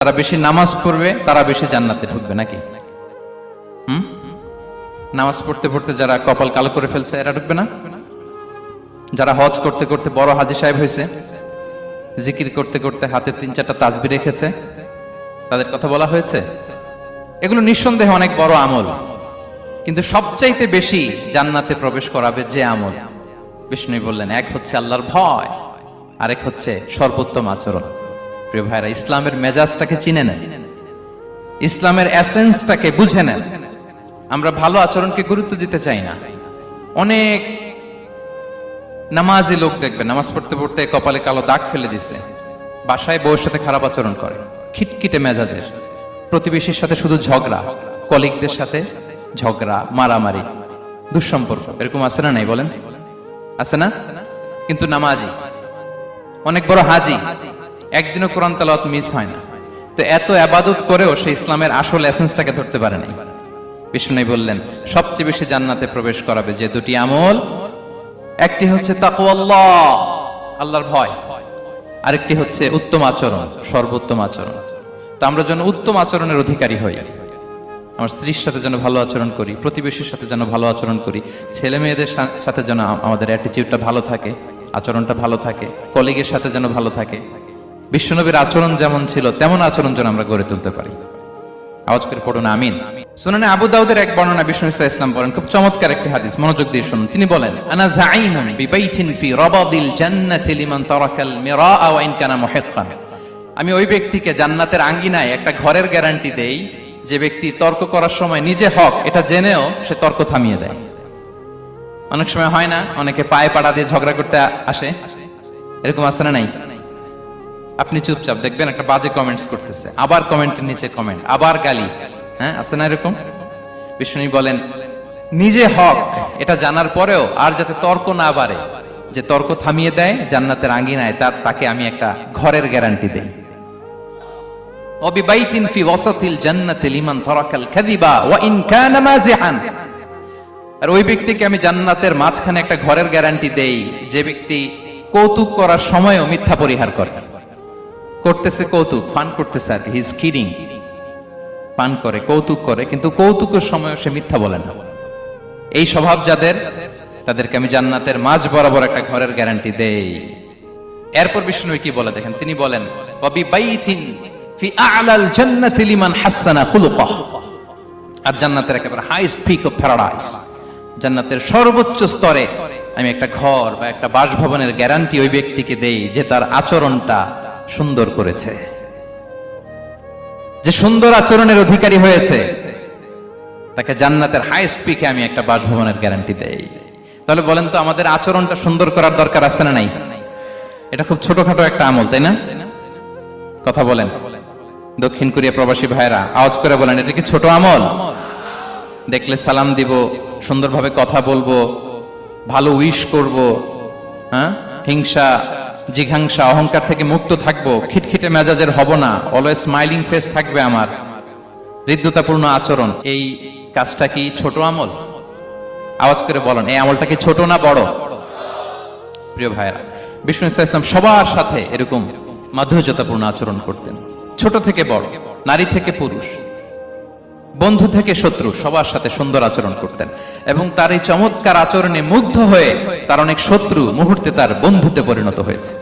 যারা বেশি নামাজ পড়বে তারা বেশি জান্নাতে ঢুকবে নাকি? নামাজ পড়তে পড়তে যারা কপাল কালো করে ফেলছে এরা ঢুকবে না? যারা হজ করতে করতে বড় হাজী সাহেব হয়েছে, জিকির করতে করতে হাতে 3-4টা তাসবিহ রেখেছে, তাদের কথা বলা হয়েছে? এগুলো নিঃসন্দেহে অনেক বড় আমল, কিন্তু সবচাইতে বেশি জান্নাতে প্রবেশ করাবে যে আমল, বিষ্ণু বললেন, এক হচ্ছে আল্লাহর ভয়, আরেক হচ্ছে সর্বোত্তম আচরণ। প্রিয় ভাইরা, ইসলামের মেজাজটাকে চিনে নেন, ইসলামের এসেন্সটাকে বুঝে নেন। আমরা ভালো আচরণকে গুরুত্ব দিতে চাই না। অনেক নামাজি লোক দেখবেন নামাজ পড়তে পড়তে কপালে কালো দাগ ফেলে দিছে, বাসায় বউয়ের সাথে খারাপ আচরণ করে, খিটখিটে মেজাজের, প্রতিবেশীর সাথে শুধু ঝগড়া, কলিগদের সাথে ঝগড়া, মারামারি, দুঃসম্পর্ক, এরকম আছে না? নাই বলেন, আছে না? কিন্তু নামাজি, অনেক বড় হাজি, একদিনও কোরআন তেলাওয়াত মিস হয় না, তো এত ইবাদত করেও সে ইসলামের আসল এসেন্সটাকে ধরতে পারে নাই। বিষ্ণু বললেন, সবচেয়ে বেশি জান্নাতে প্রবেশ করাবে যে দুটি আমল, একটি হচ্ছে তাকওয়াল্লাহ, আল্লাহর ভয়, আরেকটি হচ্ছে উত্তম আচরণ, সর্বোত্তম আচরণ। তো আমরা যেন উত্তম আচরণের অধিকারী হই, আমার স্ত্রীর সাথে যেন ভালো আচরণ করি, প্রতিবেশীর সাথে যেন ভালো আচরণ করি, ছেলে মেয়েদের সাথে যেন আমাদের অ্যাটিটিউডটা ভালো থাকে, আচরণটা ভালো থাকে, কলিগের সাথে যেন ভালো থাকে। বিশ্বনবীর আচরণ যেমন ছিল তেমন আচরণ যেন আমরা গড়ে তুলতে পারি। আওয়াজ করে পড়ুন আমিন। সুনানে আবু দাউদের এক বর্ণনা বিষ্ণু ইসলাম বলেন, খুব চমৎকার একটি হাদিস, মনোযোগ দিয়ে শুনুন। তিনি বলেন, আনা যাঈনুন বিবাইতিন ফি রাবাদিল জান্নাতি লিমান তারাকাল মিরাআ ওয়া ইন কানা মুহিক্কান। আমি ওই ব্যক্তিকে জান্নাতের আঙ্গিনায় একটা ঘরের গ্যারান্টি দেই যে ব্যক্তি তর্ক করার সময় নিজে হক এটা জেনেও সে তর্ক থামিয়ে দেয়। অনেক সময় হয় না, অনেকে পায়ে পাড়া দিয়ে ঝগড়া করতে আসে, এরকম আছে না নাই? আপনি চুপচাপ দেখবেন একটা বাজে কমেন্টস করতেছে, আবার কমেন্টের নিচে কমেন্ট, আবার গালি, হ্যাঁ আছে না এরকম? বিষ্ণু বলেন, নিজে হক এটা জানার পরেও আর যাতে তর্ক না বাড়ে, যে তর্ক থামিয়ে দেয় জান্নাতের আঙ্গিনায়, তাকে আমি একটা ঘরের গ্যারান্টি দেই। ওয়াবিবাইতিন ফি ওয়াসাতিল জান্নাতি লিমান তারাকাল কাযিবা ওয়া ইন কানা মাযিহান। আর ওই ব্যক্তিকে আমি জান্নাতের মাঝখানে একটা ঘরের গ্যারান্টি দেই যে ব্যক্তি কৌতুক করার সময়ও মিথ্যা পরিহার করে। করতেছে কৌতুক, ফান করতেছে আর কি, হি ইজ কিডিং, পান করে, কৌতুক করে, কিন্তু কৌতুকের সময় সে মিথ্যা বলে না। এই স্বভাব যাদের, তাদেরকে আমি জান্নাতের মাঝ বরাবর একটা ঘরের গ্যারান্টি দেই। এরপর বিষ্ণু কি বলে দেখেন, তিনি বলেন, ওয়াবিবাইতিন ফি আ'লাল জান্নাতি লিমান হাসানা খুলুকাহ। আর জান্নাতের একেবারে হাইস্ট পিক অফ প্যারাডাইস, জান্নাতের সর্বোচ্চ স্তরে আমি একটা ঘর বা একটা বাসভবনের গ্যারান্টি ওই ব্যক্তিকে দেই যে তার আচরণটা সুন্দর করেছে, যে সুন্দর আচরণের অধিকারী হয়েছে, তাকে জান্নাতের হাইস্ট পিকে আমি একটা বাসভবনের গ্যারান্টি দেই। তাহলে বলেন তো, আমাদের আচরণটা সুন্দর করার দরকার আছে না নাই? এটা খুব ছোটখাটো একটা আমল, তাই না? কথা বলেন, দক্ষিণ কোরিয়া প্রবাসী ভাইরা আওয়াজ করে বলেন, এটা কি ছোট আমল? দেখলে সালাম দিব, সুন্দরভাবে কথা বলবো, ভালো উইশ করব, হ্যাঁ, হিংসা জিঘাংসা অহংকার থেকে মুক্ত থাকবো, খিটখিটে মেজাজের হব না, অলওয়েজ স্মাইলিং ফেস থাকবে আমার, হৃদ্যতাপূর্ণ আচরণ। এই কাজটা কি ছোট আমল? আওয়াজ করে বলেন, এই আমলটা কি ছোট না বড়? প্রিয় ভাইরা, বিষ্ণু ইসলাম সবার সাথে এরকম মাধুর্যতাপূর্ণ আচরণ করতেন, ছোট থেকে বড়, নারী থেকে পুরুষ, বন্ধু থেকে শত্রু, সবার সাথে সুন্দর আচরণ করতেন। এবং তার এই চমৎকার আচরণে মুগ্ধ হয়ে তার অনেক শত্রু মুহূর্তে তার বন্ধুতে পরিণত হয়েছে।